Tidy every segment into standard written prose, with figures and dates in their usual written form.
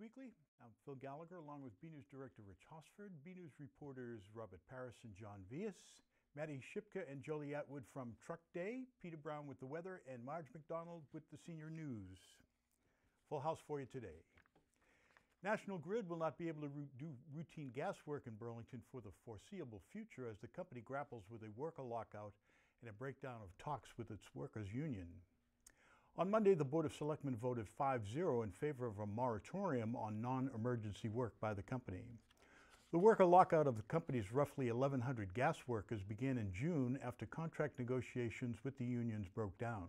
Weekly. I'm Phil Gallagher, along with BNEWS Director Rich Hosford, BNEWS reporters Robert Paris and John Vias, Maddie Shipka and Jolie Atwood from Truck Day, Peter Brown with the weather, and Marge McDonald with the senior news. Full house for you today. National Grid will not be able to do routine gas work in Burlington for the foreseeable future as the company grapples with a worker lockout and a breakdown of talks with its workers' union. On Monday, the Board of Selectmen voted 5-0 in favor of a moratorium on non-emergency work by the company. The worker lockout of the company's roughly 1,100 gas workers began in June after contract negotiations with the unions broke down.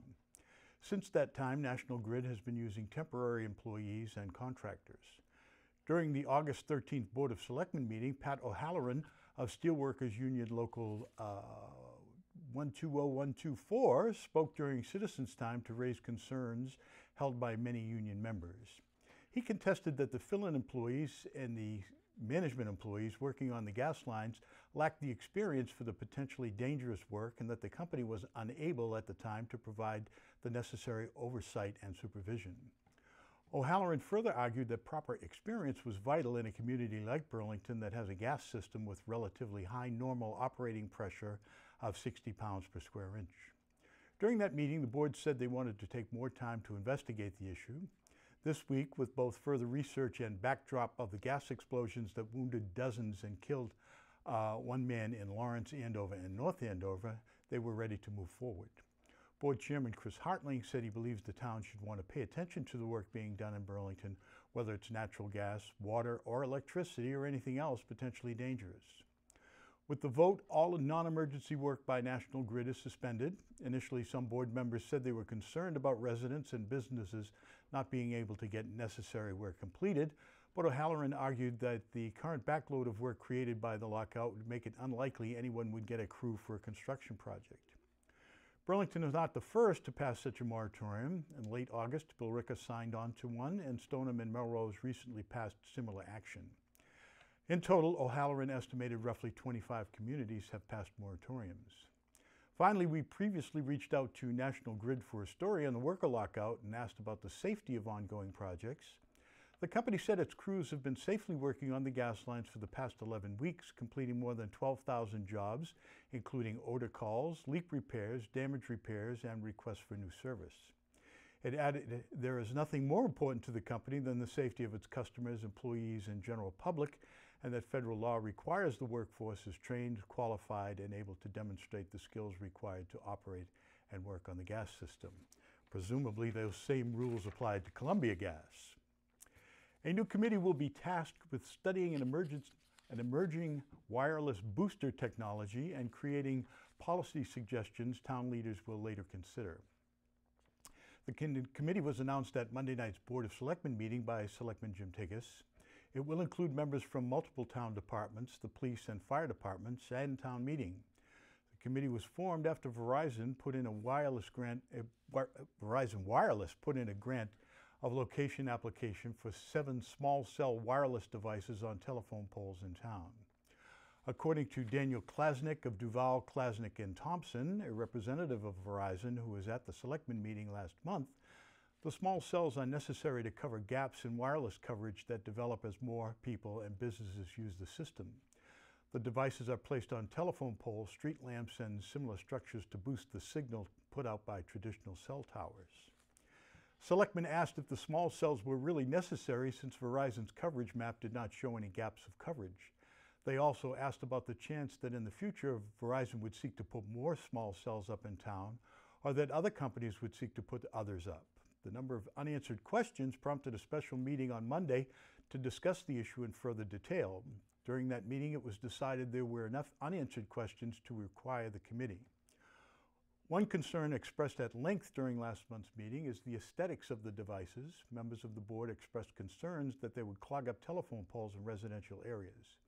Since that time, National Grid has been using temporary employees and contractors. During the August 13th Board of Selectmen meeting, Pat O'Halloran of Steelworkers Union Local 120124 spoke during citizens' time to raise concerns held by many union members. He contested that the fill-in employees and the management employees working on the gas lines lacked the experience for the potentially dangerous work and that the company was unable at the time to provide the necessary oversight and supervision. O'Halloran further argued that proper experience was vital in a community like Burlington that has a gas system with relatively high normal operating pressure of 60 pounds per square inch. During that meeting, the board said they wanted to take more time to investigate the issue. This week, with both further research and backdrop of the gas explosions that wounded dozens and killed one man in Lawrence, Andover, and North Andover, they were ready to move forward. Board Chairman Chris Hartling said he believes the town should want to pay attention to the work being done in Burlington, whether it's natural gas, water, or electricity, or anything else potentially dangerous. With the vote, all non-emergency work by National Grid is suspended. Initially, some board members said they were concerned about residents and businesses not being able to get necessary work completed, but O'Halloran argued that the current backload of work created by the lockout would make it unlikely anyone would get a crew for a construction project. Burlington is not the first to pass such a moratorium. In late August, Billerica signed on to one, and Stoneham and Melrose recently passed similar action. In total, O'Halloran estimated roughly 25 communities have passed moratoriums. Finally, we previously reached out to National Grid for a story on the worker lockout and asked about the safety of ongoing projects. The company said its crews have been safely working on the gas lines for the past 11 weeks, completing more than 12,000 jobs, including odor calls, leak repairs, damage repairs, and requests for new service. It added, there is nothing more important to the company than the safety of its customers, employees, and general public, and that federal law requires the workforce is trained, qualified, and able to demonstrate the skills required to operate and work on the gas system. Presumably, those same rules applied to Columbia Gas. A new committee will be tasked with studying an emerging wireless booster technology and creating policy suggestions town leaders will later consider. The committee was announced at Monday night's Board of Selectmen meeting by Selectman Jim Tigas. It will include members from multiple town departments, the police and fire departments, and town meeting. The committee was formed after Verizon Wireless put in a grant of location application for 7 small cell wireless devices on telephone poles in town. According to Daniel Klasnick of Duval, Klasnick and Thompson, a representative of Verizon who was at the Selectmen meeting last month, the small cells are necessary to cover gaps in wireless coverage that develop as more people and businesses use the system. The devices are placed on telephone poles, street lamps, and similar structures to boost the signal put out by traditional cell towers. Selectmen asked if the small cells were really necessary since Verizon's coverage map did not show any gaps of coverage. They also asked about the chance that in the future Verizon would seek to put more small cells up in town, or that other companies would seek to put others up. The number of unanswered questions prompted a special meeting on Monday to discuss the issue in further detail. During that meeting, it was decided there were enough unanswered questions to require the committee. One concern expressed at length during last month's meeting is the aesthetics of the devices. Members of the board expressed concerns that they would clog up telephone poles in residential areas.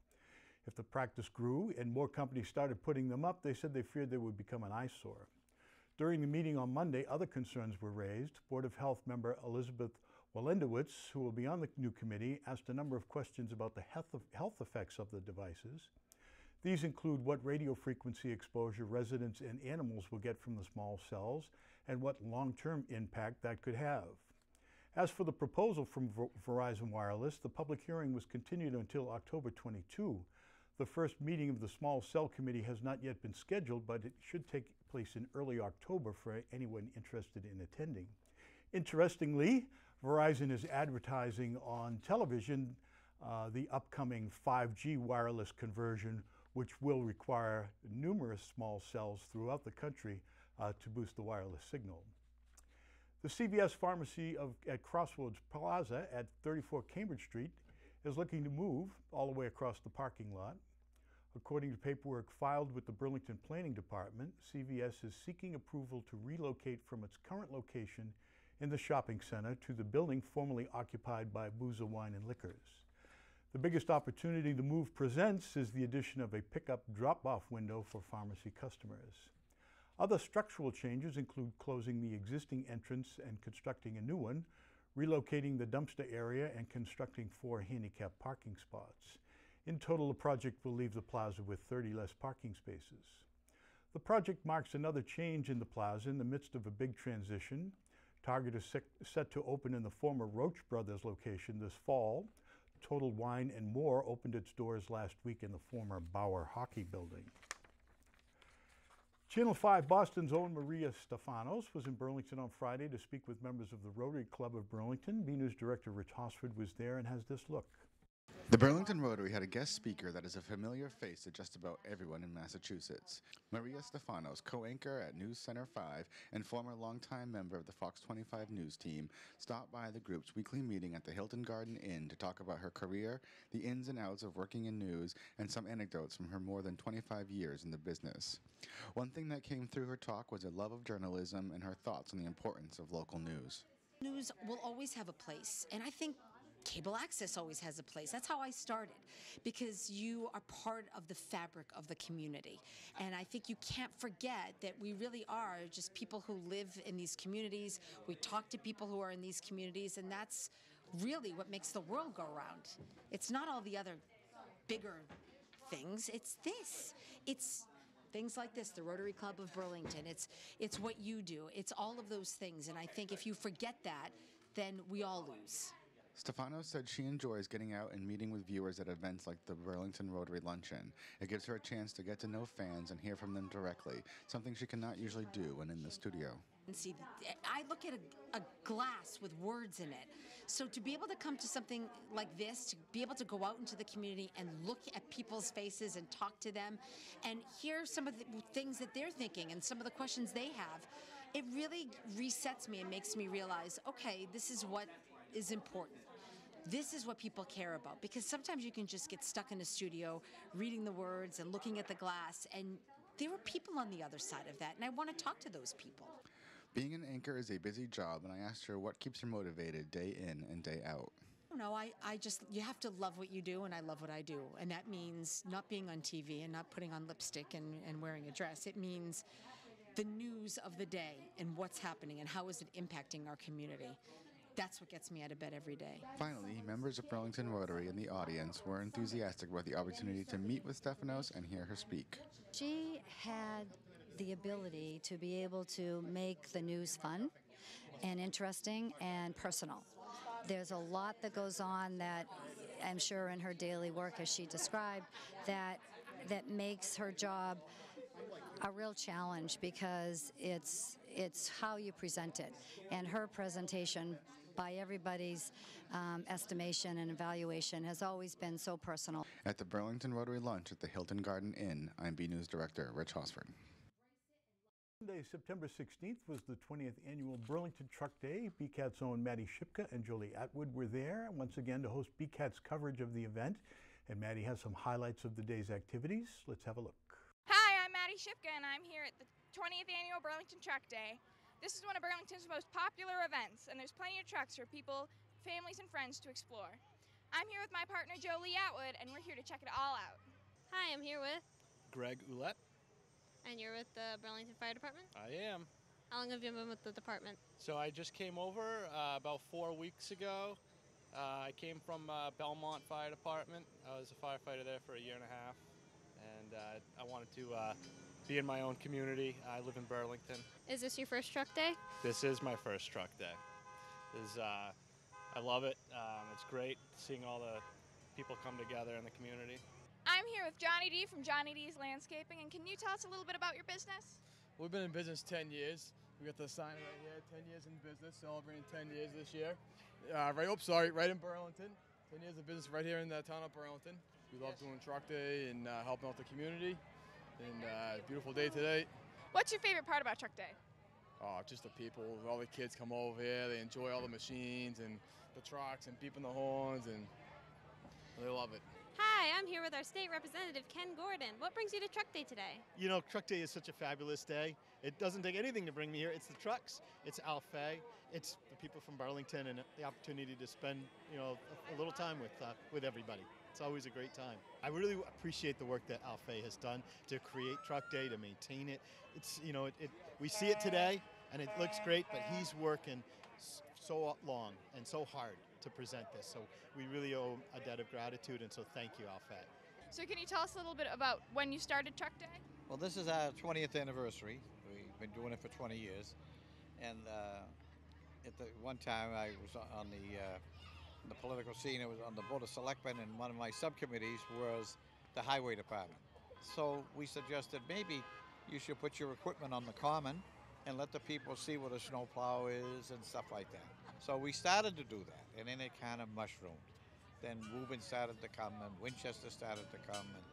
If the practice grew and more companies started putting them up, they said they feared they would become an eyesore. During the meeting on Monday, other concerns were raised. Board of Health member Elizabeth Walendowitz, who will be on the new committee, asked a number of questions about the health effects of the devices. These include what radio frequency exposure residents and animals will get from the small cells and what long-term impact that could have. As for the proposal from Verizon Wireless, the public hearing was continued until October 22. The first meeting of the Small Cell Committee has not yet been scheduled, but it should take place in early October for anyone interested in attending. Interestingly, Verizon is advertising on television the upcoming 5G wireless conversion, which will require numerous small cells throughout the country to boost the wireless signal. The CVS pharmacy at Crossroads Plaza at 34 Cambridge Street is looking to move all the way across the parking lot. According to paperwork filed with the Burlington Planning Department, CVS is seeking approval to relocate from its current location in the shopping center to the building formerly occupied by Boozer Wine and Liquors. The biggest opportunity the move presents is the addition of a pickup drop-off window for pharmacy customers. Other structural changes include closing the existing entrance and constructing a new one, relocating the dumpster area, and constructing 4 handicap parking spots. In total, the project will leave the plaza with 30 less parking spaces. The project marks another change in the plaza in the midst of a big transition. Target is set to open in the former Roach Brothers location this fall. Total Wine and More opened its doors last week in the former Bauer Hockey Building. Channel 5 Boston's own Maria Stephanos was in Burlington on Friday to speak with members of the Rotary Club of Burlington. BNEWS director Rich Hosford was there and has this look. The Burlington Rotary had a guest speaker that is a familiar face to just about everyone in Massachusetts. Maria Stephanos, co-anchor at News Center 5 and former longtime member of the Fox 25 News team, stopped by the group's weekly meeting at the Hilton Garden Inn to talk about her career, the ins and outs of working in news, and some anecdotes from her more than 25 years in the business. One thing that came through her talk was a love of journalism and her thoughts on the importance of local news. News will always have a place, and I think cable access always has a place. That's how I started, because you are part of the fabric of the community. And I think you can't forget that we really are just people who live in these communities. We talk to people who are in these communities, and that's really what makes the world go round. It's not all the other bigger things. It's this. It's things like this, the Rotary Club of Burlington. It's what you do. It's all of those things. And I think if you forget that, then we all lose. Stephanos said she enjoys getting out and meeting with viewers at events like the Burlington Rotary Luncheon. It gives her a chance to get to know fans and hear from them directly, something she cannot usually do when in the studio. And see, I look at a glass with words in it. So to be able to come to something like this, to be able to go out into the community and look at people's faces and talk to them and hear some of the things that they're thinking and some of the questions they have, it really resets me and makes me realize, okay, this is what is important. This is what people care about, because sometimes you can just get stuck in a studio reading the words and looking at the glass, and there are people on the other side of that, and I want to talk to those people. Being an anchor is a busy job, and I asked her what keeps her motivated day in and day out. No, you have to love what you do, and I love what I do. And that means not being on TV and not putting on lipstick and wearing a dress. It means the news of the day and what's happening and how is it impacting our community. That's what gets me out of bed every day. Finally, members of Burlington Rotary and the audience were enthusiastic about the opportunity to meet with Stephanos and hear her speak. She had the ability to be able to make the news fun and interesting and personal. There's a lot that goes on that I'm sure in her daily work, as she described, that makes her job a real challenge, because it's how you present it. And her presentation, by everybody's estimation and evaluation, has always been so personal. At the Burlington Rotary Lunch at the Hilton Garden Inn, I'm BNews Director Rich Hosford. Sunday, September 16th was the 20th annual Burlington Truck Day. BCAT's own Maddie Shipka and Jolie Atwood were there once again to host BCAT's coverage of the event. And Maddie has some highlights of the day's activities. Let's have a look. Hi, I'm Maddie Shipka, and I'm here at the 20th annual Burlington Truck Day. This is one of Burlington's most popular events, and there's plenty of trucks for people, families, and friends to explore. I'm here with my partner Jolie Atwood, and we're here to check it all out. Hi, I'm here with Greg Ouellette. And you're with the Burlington Fire Department? I am. How long have you been with the department? So I just came over about 4 weeks ago. I came from Belmont Fire Department. I was a firefighter there for a year and a half. And I wanted to be in my own community. I live in Burlington. Is this your first truck day? This is my first truck day. I love it. It's great seeing all the people come together in the community. I'm here with Johnny D from Johnny D's Landscaping, and can you tell us a little bit about your business? We've been in business 10 years. We got the sign right here, 10 years in business, celebrating 10 years this year. Right in Burlington. 10 years of business right here in the town of Burlington. We love doing truck day and helping out the community. And beautiful day today. What's your favorite part about Truck Day? Oh, just the people. All the kids come over here. They enjoy all the machines and the trucks and beeping the horns, and they love it. Hi, I'm here with our state representative, Ken Gordon. What brings you to Truck Day today? You know, Truck Day is such a fabulous day. It doesn't take anything to bring me here. It's the trucks, it's Alfay, it's the people from Burlington, and the opportunity to spend, a little time with everybody. It's always a great time. I really appreciate the work that Alfay has done to create Truck Day, to maintain it. It's, we see it today, and it looks great, but he's working so long and so hard to present this. So we really owe a debt of gratitude, and so thank you, Alfay. So can you tell us a little bit about when you started Truck Day? Well, this is our 20th anniversary. We've been doing it for 20 years. And at the one time I was on the political scene. I was on the Board of Selectmen, and one of my subcommittees was the Highway Department. So we suggested maybe you should put your equipment on the common and let the people see what a snowplow is and stuff like that. So we started to do that, and then it kind of mushroomed. Then Woburn started to come, and Winchester started to come, and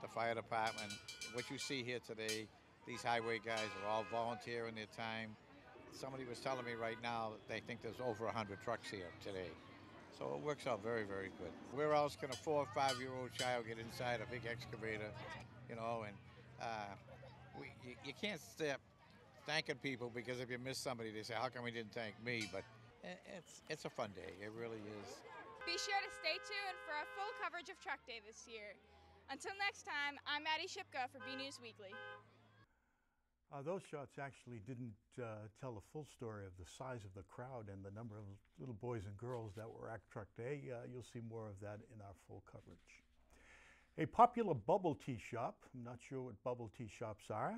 the fire department. What you see here today, these highway guys are all volunteering their time. Somebody was telling me right now that they think there's over 100 trucks here today. So it works out very, very good. Where else can a 4 or 5-year-old child get inside a big excavator, and you can't stop thanking people, because if you miss somebody, they say, how come we didn't thank me? But it's a fun day. It really is. Be sure to stay tuned for our full coverage of Truck Day this year. Until next time, I'm Maddie Shipka for BNEWS Weekly. Those shots actually didn't tell the full story of the size of the crowd and the number of little boys and girls that were at Truck Day. You'll see more of that in our full coverage. A popular bubble tea shop, I'm not sure what bubble tea shops are,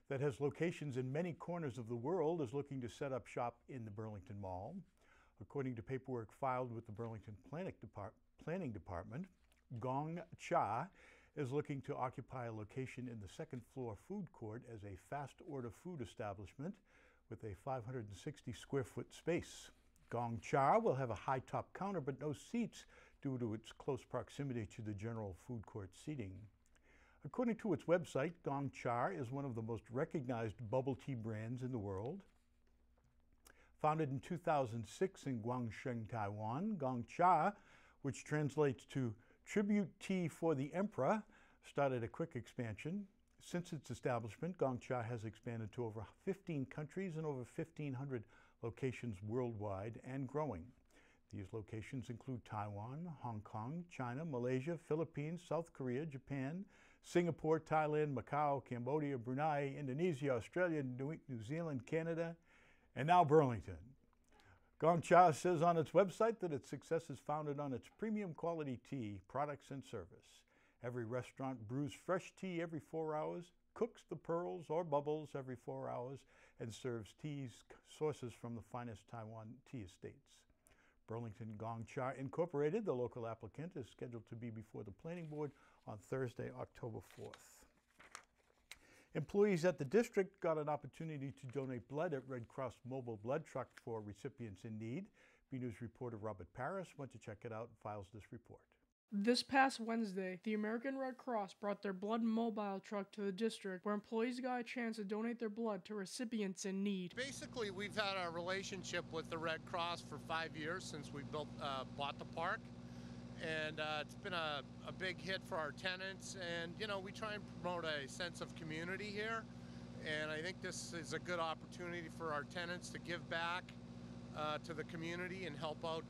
that has locations in many corners of the world, is looking to set up shop in the Burlington Mall. According to paperwork filed with the Burlington Planning Department, Gong Cha is looking to occupy a location in the second floor food court as a fast order food establishment with a 560 square foot space. Gong Cha will have a high top counter but no seats due to its close proximity to the general food court seating. According to its website, Gong Cha is one of the most recognized bubble tea brands in the world. Founded in 2006 in Guangzhou, Taiwan, Gong Cha, which translates to Tribute Tea for the Emperor, started a quick expansion. Since its establishment, Gong Cha has expanded to over 15 countries and over 1,500 locations worldwide and growing. These locations include Taiwan, Hong Kong, China, Malaysia, Philippines, South Korea, Japan, Singapore, Thailand, Macau, Cambodia, Brunei, Indonesia, Australia, New Zealand, Canada, and now Burlington. Gong Cha says on its website that its success is founded on its premium quality tea, products, and service. Every restaurant brews fresh tea every 4 hours, cooks the pearls or bubbles every 4 hours, and serves teas sources from the finest Taiwan tea estates. Burlington Gong Cha Incorporated, the local applicant, is scheduled to be before the planning board on Thursday, October 4th. Employees at the district got an opportunity to donate blood at Red Cross mobile blood truck for recipients in need. BNews reporter Robert Paris went to check it out and files this report. This past Wednesday, the American Red Cross brought their blood mobile truck to the district, where employees got a chance to donate their blood to recipients in need. Basically, we've had a relationship with the Red Cross for 5 years since we bought the park. And it's been a big hit for our tenants, and we try and promote a sense of community here, and I think this is a good opportunity for our tenants to give back to the community and help out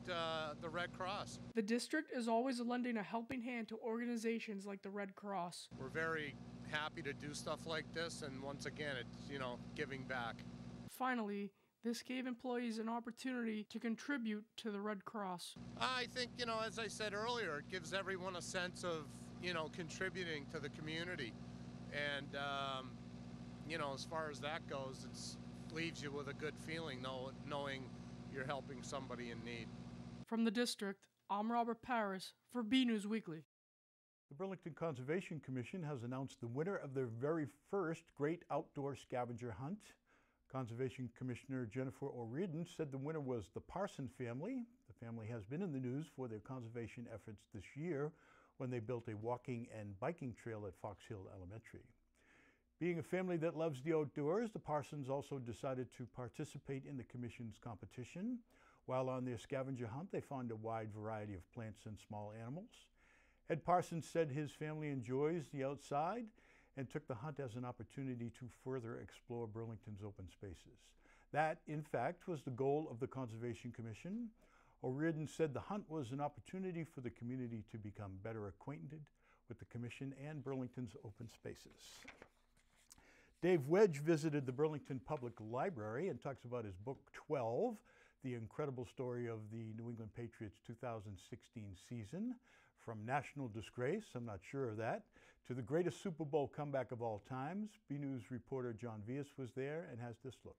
the Red Cross. The district is always lending a helping hand to organizations like the Red Cross. We're very happy to do stuff like this, and once again, it's giving back. Finally, this gave employees an opportunity to contribute to the Red Cross. I think, as I said earlier, it gives everyone a sense of, contributing to the community. And, as far as that goes, it leaves you with a good feeling, knowing, you're helping somebody in need. From the district, I'm Robert Paris for BNEWS Weekly. The Burlington Conservation Commission has announced the winner of their very first Great Outdoor Scavenger Hunt. Conservation Commissioner Jennifer O'Riordan said the winner was the Parson family. The family has been in the news for their conservation efforts this year when they built a walking and biking trail at Fox Hill Elementary. Being a family that loves the outdoors, the Parsons also decided to participate in the Commission's competition. While on their scavenger hunt, they found a wide variety of plants and small animals. Ed Parsons said his family enjoys the outside and took the hunt as an opportunity to further explore Burlington's open spaces. That, in fact, was the goal of the Conservation Commission. O'Riordan said the hunt was an opportunity for the community to become better acquainted with the Commission and Burlington's open spaces. Dave Wedge visited the Burlington Public Library and talks about his book 12, the incredible story of the New England Patriots 2016 season. From national disgrace, I'm not sure of that, to the greatest Super Bowl comeback of all times. BNews reporter John Vias was there and has this look.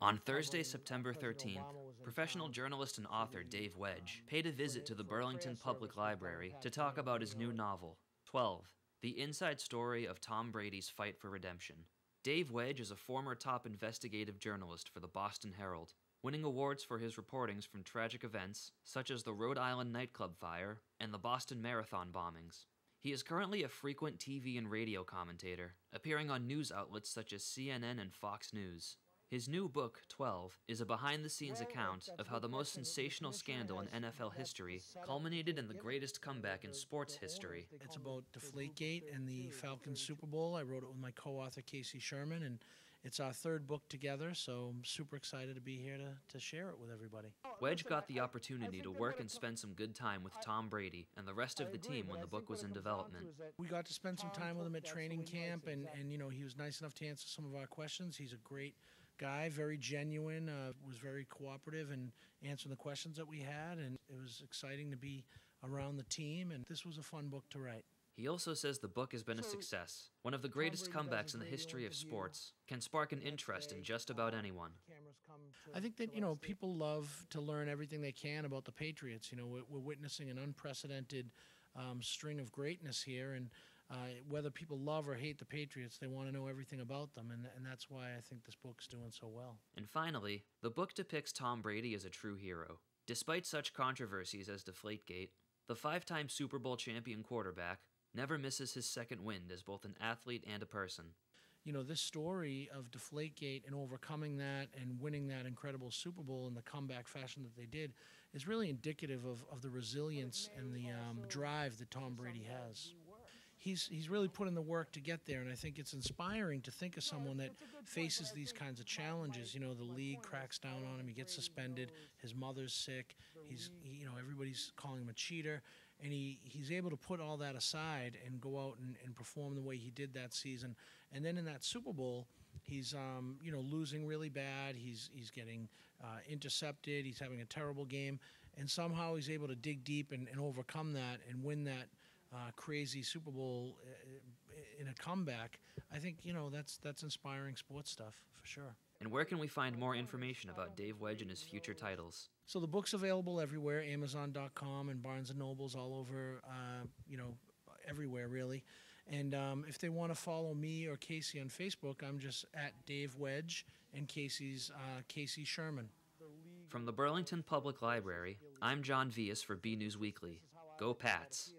On Thursday, September 13th, professional journalist and author Dave Wedge paid a visit to the Burlington Public Library to talk about his new novel, 12, the inside story of Tom Brady's fight for redemption. Dave Wedge is a former top investigative journalist for the Boston Herald, winning awards for his reportings from tragic events such as the Rhode Island nightclub fire and the Boston Marathon bombings. He is currently a frequent TV and radio commentator, appearing on news outlets such as CNN and Fox News. His new book, 12, is a behind-the-scenes account of how the most sensational scandal in NFL history culminated in the greatest comeback in sports history. It's about Deflategate and the Falcons Super Bowl. I wrote it with my co-author, Casey Sherman, and it's our third book together, so I'm super excited to be here to share it with everybody. Wedge got the opportunity to work and spend some good time with Tom Brady and the rest of the team when the book was in development. We got to spend some time with him at training camp, and you know, he was nice enough to answer some of our questions. He's a great guy, very genuine, was very cooperative and answering the questions that we had, and it was exciting to be around the team, and this was a fun book to write. He also says the book has been a success. One of the greatest comebacks in the history of sports, can spark an interest in just about anyone. I think that, you know, people love to learn everything they can about the Patriots. You know, we're witnessing an unprecedented string of greatness here, and whether people love or hate the Patriots, they want to know everything about them, and that's why I think this book's doing so well. And finally, the book depicts Tom Brady as a true hero. Despite such controversies as Deflategate, the 5-time Super Bowl champion quarterback never misses his second wind as both an athlete and a person. You know, this story of Deflategate and overcoming that and winning that incredible Super Bowl in the comeback fashion that they did is really indicative of the resilience and the drive that Tom Brady has. He's really put in the work to get there, and I think it's inspiring to think of someone that faces these kinds of challenges. You know, the league cracks down on him, he gets suspended, his mother's sick, you know, everybody's calling him a cheater, and he's able to put all that aside and go out and perform the way he did that season. And then in that Super Bowl, he's you know, losing really bad, he's getting intercepted, he's having a terrible game, and somehow he's able to dig deep and overcome that and win that crazy Super Bowl in a comeback. I think, you know, that's inspiring sports stuff for sure. And where can we find more information about Dave Wedge and his future titles? So the book's available everywhere, Amazon.com and Barnes & Noble's, all over, you know, everywhere really. And if they want to follow me or Casey on Facebook, I'm just at Dave Wedge, and Casey's Casey Sherman. From the Burlington Public Library, I'm John Vias for BNews Weekly. Go Pats!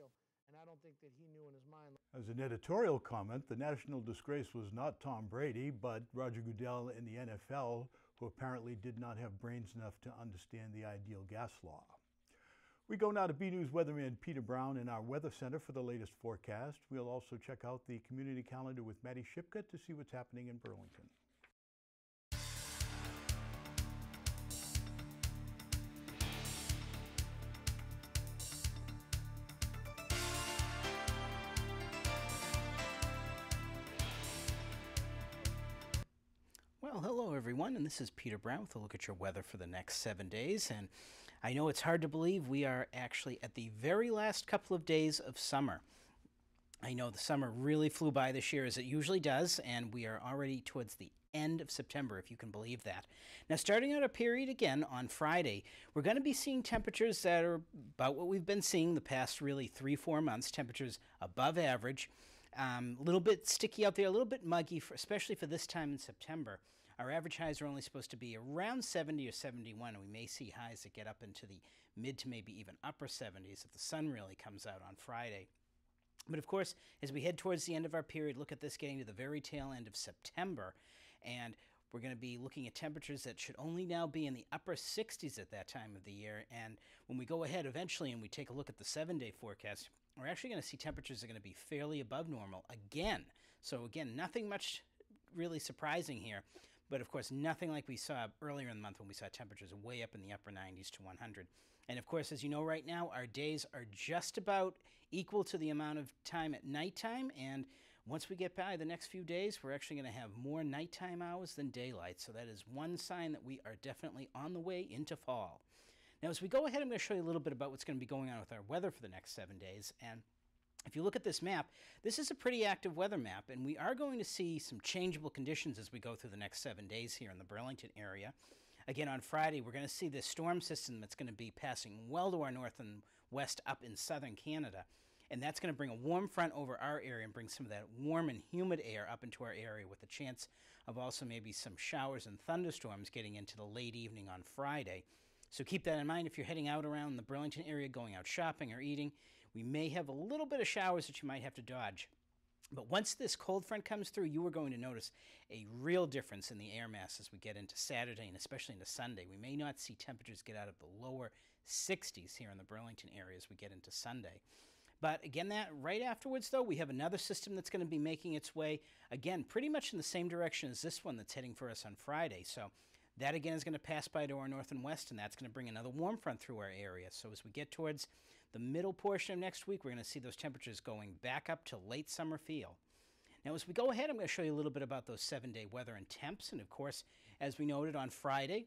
As an editorial comment, the national disgrace was not Tom Brady, but Roger Goodell in the NFL, who apparently did not have brains enough to understand the ideal gas law. We go now to BNews weatherman Peter Brown in our Weather Center for the latest forecast. We'll also check out the community calendar with Maddie Shipka to see what's happening in Burlington. Well, hello everyone, and this is Peter Brown with a look at your weather for the next 7 days. And I know it's hard to believe we are actually at the very last couple of days of summer. I know the summer really flew by this year, as it usually does, and we are already towards the end of September, if you can believe that. Now, starting out a period again on Friday, we're going to be seeing temperatures that are about what we've been seeing the past really 3-4 months, temperatures above average. A little bit sticky out there, a little bit muggy, especially for this time in September. Our average highs are only supposed to be around 70 or 71, and we may see highs that get up into the mid to maybe even upper 70s if the sun really comes out on Friday. But of course, as we head towards the end of our period, look at this getting to the very tail end of September, and we're going to be looking at temperatures that should only now be in the upper 60s at that time of the year. And when we go ahead eventually and we take a look at the 7-day forecast, we're actually going to see temperatures that are going to be fairly above normal again. So again, nothing much really surprising here. But of course, nothing like we saw earlier in the month when we saw temperatures way up in the upper 90s to 100. And of course, as you know right now, our days are just about equal to the amount of time at nighttime. And once we get by the next few days, we're actually going to have more nighttime hours than daylight. So that is one sign that we are definitely on the way into fall. Now, as we go ahead, I'm going to show you a little bit about what's going to be going on with our weather for the next 7 days. And if you look at this map, this is a pretty active weather map, and we are going to see some changeable conditions as we go through the next 7 days here in the Burlington area. Again, on Friday, we're going to see this storm system that's going to be passing well to our north and west up in southern Canada, and that's going to bring a warm front over our area and bring some of that warm and humid air up into our area with a chance of also maybe some showers and thunderstorms getting into the late evening on Friday. So keep that in mind if you're heading out around the Burlington area, going out shopping or eating. We may have a little bit of showers that you might have to dodge. But once this cold front comes through, you are going to notice a real difference in the air mass as we get into Saturday and especially into Sunday. We may not see temperatures get out of the lower 60s here in the Burlington area as we get into Sunday. But again, that right afterwards, though, we have another system that's going to be making its way, again, pretty much in the same direction as this one that's heading for us on Friday. So that, again, is going to pass by to our north and west, and that's going to bring another warm front through our area. So as we get towards the middle portion of next week, we're going to see those temperatures going back up to late summer feel. Now, as we go ahead, I'm going to show you a little bit about those 7-day weather and temps. And, of course, as we noted on Friday,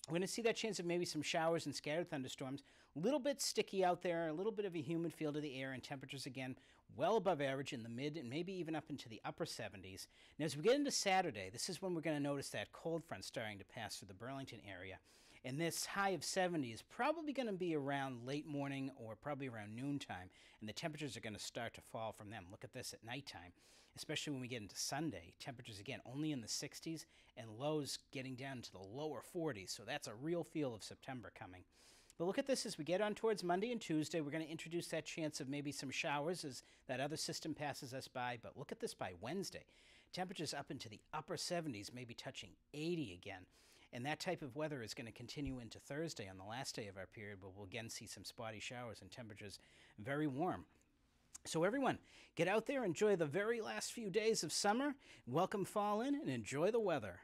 we're going to see that chance of maybe some showers and scattered thunderstorms. A little bit sticky out there, a little bit of a humid feel to the air, and temperatures, again, well above average in the mid and maybe even up into the upper 70s. Now, as we get into Saturday, this is when we're going to notice that cold front starting to pass through the Burlington area. And this high of 70 is probably going to be around late morning or probably around noontime, and the temperatures are going to start to fall from them. Look at this at nighttime, especially when we get into Sunday. Temperatures, again, only in the 60s and lows getting down to the lower 40s, so that's a real feel of September coming. But look at this as we get on towards Monday and Tuesday. We're going to introduce that chance of maybe some showers as that other system passes us by. But look at this by Wednesday. Temperatures up into the upper 70s, maybe touching 80 again. And that type of weather is going to continue into Thursday on the last day of our period, where we'll again see some spotty showers and temperatures very warm. So everyone, get out there, enjoy the very last few days of summer, welcome fall in, and enjoy the weather.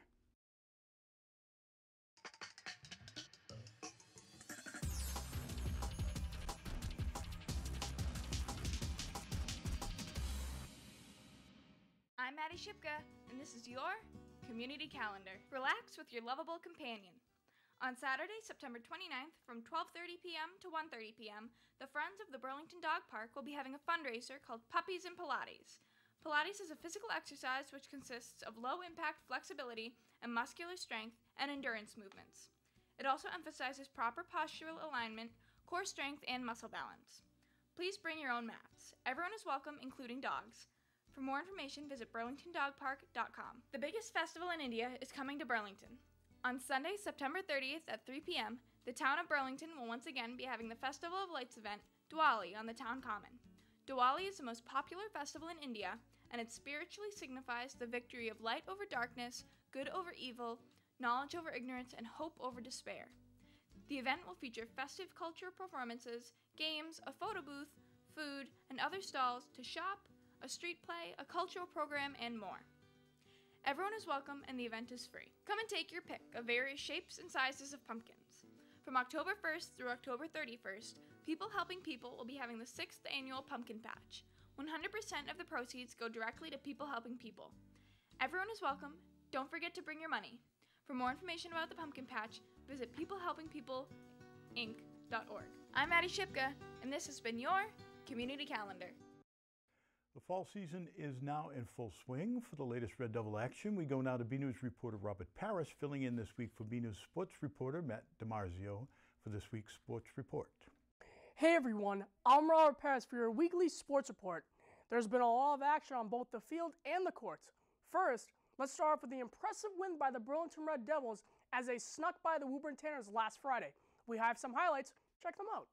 I'm Maddie Shipka, and this is your Community Calendar. Relax with your lovable companion. On Saturday, September 29th, from 12:30 p.m. to 1:30 p.m., the Friends of the Burlington Dog Park will be having a fundraiser called Puppies and Pilates. Pilates is a physical exercise which consists of low-impact flexibility and muscular strength and endurance movements. It also emphasizes proper postural alignment, core strength, and muscle balance. Please bring your own mats. Everyone is welcome, including dogs. For more information, visit burlingtondogpark.com. The biggest festival in India is coming to Burlington. On Sunday, September 30th at 3 p.m., the town of Burlington will once again be having the Festival of Lights event, Diwali, on the town common. Diwali is the most popular festival in India, and it spiritually signifies the victory of light over darkness, good over evil, knowledge over ignorance, and hope over despair. The event will feature festive cultural performances, games, a photo booth, food, and other stalls to shop, a street play, a cultural program, and more. Everyone is welcome and the event is free. Come and take your pick of various shapes and sizes of pumpkins. From October 1st through October 31st, People Helping People will be having the 6th annual Pumpkin Patch. 100% of the proceeds go directly to People Helping People. Everyone is welcome. Don't forget to bring your money. For more information about the Pumpkin Patch, visit peoplehelpingpeopleinc.org. I'm Maddie Shipka, and this has been your Community Calendar. The fall season is now in full swing. For the latest Red Devil action, we go now to BNews reporter Robert Parrish, filling in this week for BNews sports reporter Matt DiMarzio for this week's sports report. Hey everyone, I'm Robert Parrish for your weekly sports report. There's been a lot of action on both the field and the courts. First, let's start off with the impressive win by the Burlington Red Devils as they snuck by the Woburn Tanners last Friday. We have some highlights. Check them out.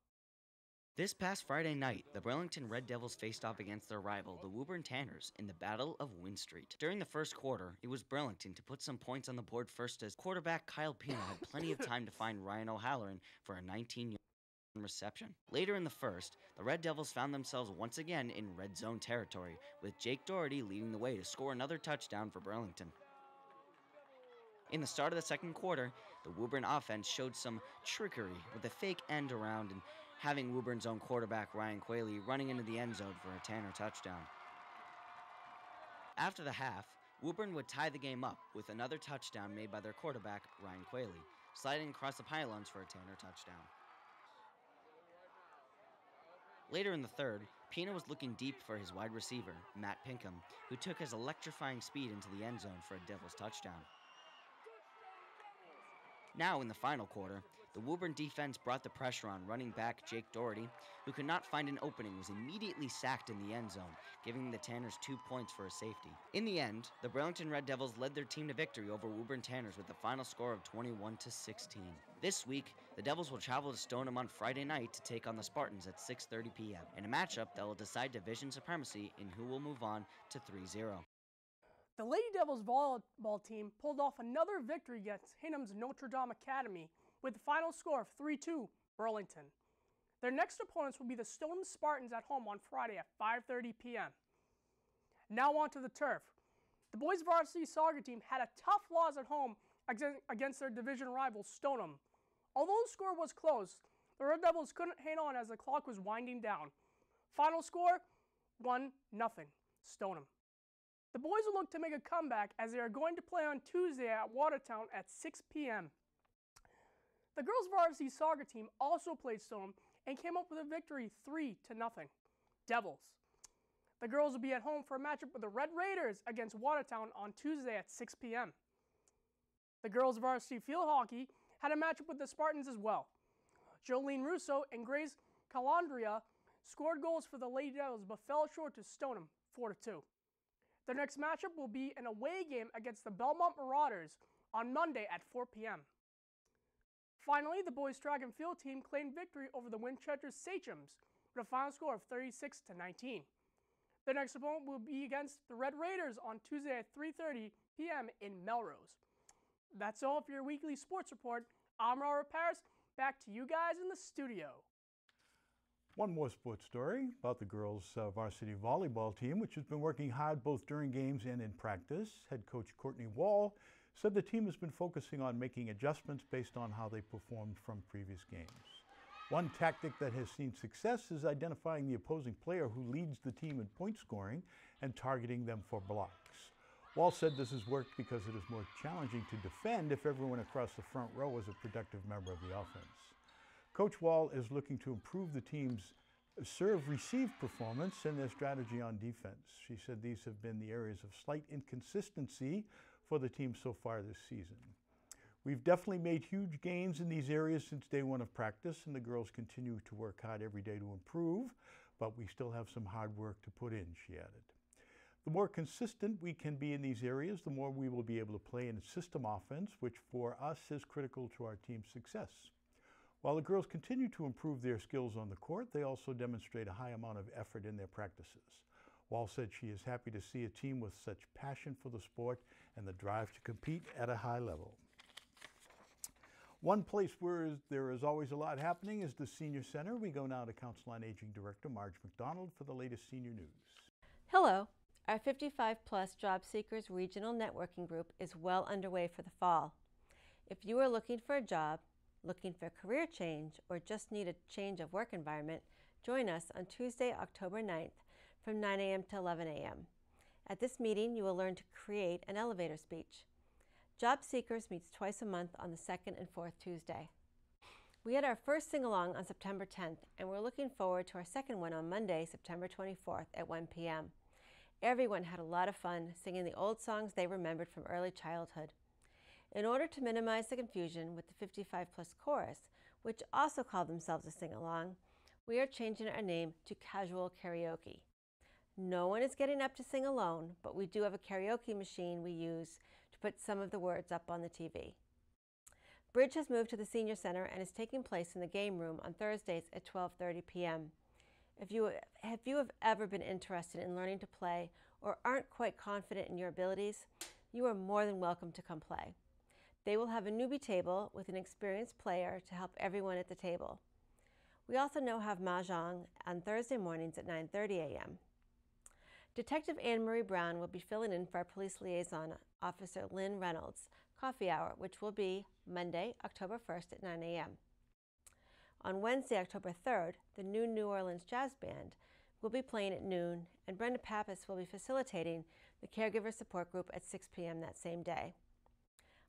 This past Friday night, the Burlington Red Devils faced off against their rival, the Woburn Tanners, in the Battle of Wynn Street. During the first quarter, it was Burlington to put some points on the board first as quarterback Kyle Pina had plenty of time to find Ryan O'Halloran for a 19-yard reception. Later in the first, the Red Devils found themselves once again in red zone territory, with Jake Doherty leading the way to score another touchdown for Burlington. In the start of the second quarter, the Woburn offense showed some trickery with a fake end around and having Woburn's own quarterback Ryan Qualey running into the end zone for a Tanner touchdown. After the half, Woburn would tie the game up with another touchdown made by their quarterback Ryan Qualey, sliding across the pylons for a Tanner touchdown. Later in the third, Pina was looking deep for his wide receiver, Matt Pinkham, who took his electrifying speed into the end zone for a Devils touchdown. Now in the final quarter, the Woburn defense brought the pressure on running back Jake Doherty, who could not find an opening, was immediately sacked in the end zone, giving the Tanners 2 points for a safety. In the end, the Burlington Red Devils led their team to victory over Woburn Tanners with a final score of 21-16. This week, the Devils will travel to Stoneham on Friday night to take on the Spartans at 6:30 p.m. in a matchup that will decide division supremacy in who will move on to 3-0. The Lady Devils volleyball team pulled off another victory against Hinham's Notre Dame Academy with the final score of 3-2 Burlington. Their next opponents will be the Stoneham Spartans at home on Friday at 5:30 p.m. Now on to the turf. The boys varsity soccer team had a tough loss at home against their division rival Stoneham. Although the score was close, the Red Devils couldn't hang on as the clock was winding down. Final score, 1-0 Stoneham. The boys will look to make a comeback as they are going to play on Tuesday at Watertown at 6 p.m. The girls' varsity soccer team also played Stoneham and came up with a victory 3-0 Devils. The girls will be at home for a matchup with the Red Raiders against Watertown on Tuesday at 6 p.m. The girls' varsity field hockey had a matchup with the Spartans as well. Jolene Russo and Grace Calandria scored goals for the Lady Devils but fell short to Stoneham 4-2. Their next matchup will be an away game against the Belmont Marauders on Monday at 4 p.m. Finally, the boys track and field team claimed victory over the Winchester Sachems with a final score of 36-19. Their next opponent will be against the Red Raiders on Tuesday at 3:30 p.m. in Melrose. That's all for your weekly sports report. I'm Robert Parrish. Back to you guys in the studio. One more sports story about the girls' varsity volleyball team, which has been working hard both during games and in practice. Head coach Courtney Wall said the team has been focusing on making adjustments based on how they performed from previous games. One tactic that has seen success is identifying the opposing player who leads the team in point scoring and targeting them for blocks. Wall said this has worked because it is more challenging to defend if everyone across the front row is a productive member of the offense. Coach Wall is looking to improve the team's serve-receive performance and their strategy on defense. She said these have been the areas of slight inconsistency for the team so far this season. We've definitely made huge gains in these areas since day one of practice, and the girls continue to work hard every day to improve, but we still have some hard work to put in, she added. The more consistent we can be in these areas, the more we will be able to play in a system offense, which for us is critical to our team's success. While the girls continue to improve their skills on the court, they also demonstrate a high amount of effort in their practices. Wall said she is happy to see a team with such passion for the sport and the drive to compete at a high level. One place where there is always a lot happening is the Senior Center. We go now to Council on Aging Director Marge McDonald for the latest senior news. Hello. Our 55-plus Job Seekers Regional Networking Group is well underway for the fall. If you are looking for a job, looking for a career change, or just need a change of work environment, join us on Tuesday, October 9th from 9 a.m. to 11 a.m. At this meeting, you will learn to create an elevator speech. Job Seekers meets twice a month on the second and fourth Tuesday. We had our first sing-along on September 10th, and we're looking forward to our second one on Monday, September 24th at 1 p.m. Everyone had a lot of fun singing the old songs they remembered from early childhood. In order to minimize the confusion with the 55-plus chorus, which also called themselves a sing-along, we are changing our name to Casual Karaoke. No one is getting up to sing alone, but we do have a karaoke machine we use to put some of the words up on the TV. Bridge has moved to the Senior Center and is taking place in the game room on Thursdays at 12:30 p.m. If you have ever been interested in learning to play or aren't quite confident in your abilities, you are more than welcome to come play. They will have a newbie table with an experienced player to help everyone at the table. We also now have Mahjong on Thursday mornings at 9:30 a.m. Detective Anne-Marie Brown will be filling in for our police liaison officer Lynn Reynolds' coffee hour, which will be Monday, October 1st at 9 a.m. On Wednesday, October 3rd, the New Orleans Jazz Band will be playing at noon, and Brenda Pappas will be facilitating the caregiver support group at 6 p.m. that same day.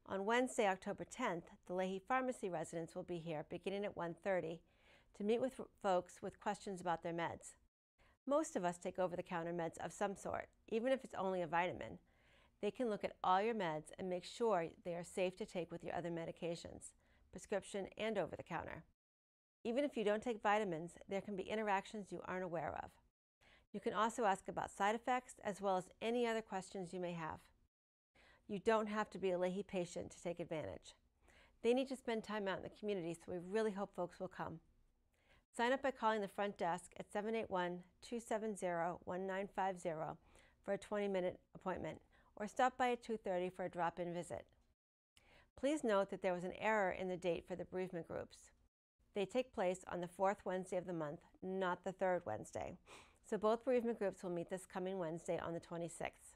On Wednesday, October 10th, the Leahy Pharmacy residents will be here beginning at 1:30 to meet with folks with questions about their meds. Most of us take over-the-counter meds of some sort, even if it's only a vitamin. They can look at all your meds and make sure they are safe to take with your other medications, prescription and over-the-counter. Even if you don't take vitamins, there can be interactions you aren't aware of. You can also ask about side effects as well as any other questions you may have. You don't have to be a Leahy patient to take advantage. They need to spend time out in the community, so we really hope folks will come. Sign up by calling the front desk at 781-270-1950 for a 20-minute appointment, or stop by at 2:30 for a drop-in visit. Please note that there was an error in the date for the bereavement groups. They take place on the 4th Wednesday of the month, not the 3rd Wednesday. So both bereavement groups will meet this coming Wednesday on the 26th.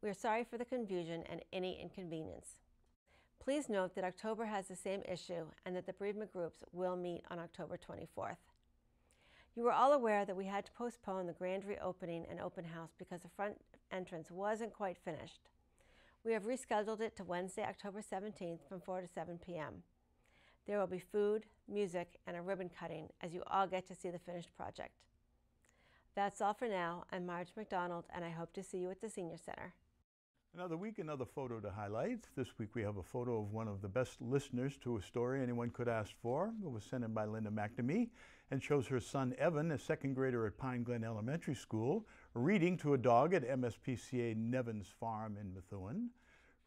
We are sorry for the confusion and any inconvenience. Please note that October has the same issue and that the bereavement groups will meet on October 24th. You are all aware that we had to postpone the grand reopening and open house because the front entrance wasn't quite finished. We have rescheduled it to Wednesday, October 17th from 4 to 7 p.m. There will be food, music, and a ribbon cutting as you all get to see the finished project. That's all for now. I'm Marge McDonald, and I hope to see you at the Senior Center. Another week, another photo to highlight. This week we have a photo of one of the best listeners to a story anyone could ask for. It was sent in by Linda McNamee and shows her son Evan, a second grader at Pine Glen Elementary School, reading to a dog at MSPCA Nevins Farm in Methuen.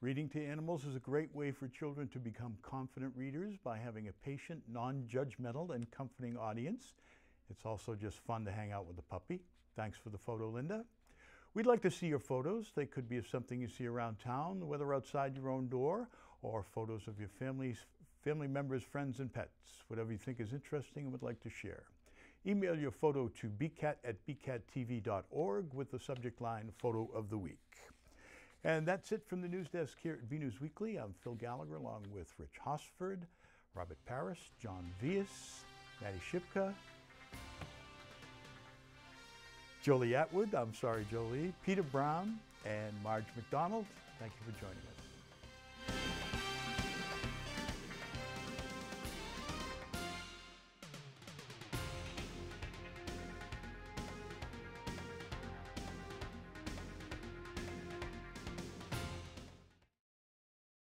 Reading to animals is a great way for children to become confident readers by having a patient, non-judgmental, and comforting audience. It's also just fun to hang out with the puppy. Thanks for the photo, Linda. We'd like to see your photos. They could be of something you see around town, whether outside your own door, or photos of your family members, friends, and pets. Whatever you think is interesting and would like to share. Email your photo to bcat@bcattv.org with the subject line Photo of the Week. And that's it from the news desk here at BNEWS Weekly. I'm Phil Gallagher along with Rich Hosford, Robert Paris, John Vias, Maddie Shipka, Jolie Atwood, Jolie, Peter Brown, and Marge McDonald. Thank you for joining us.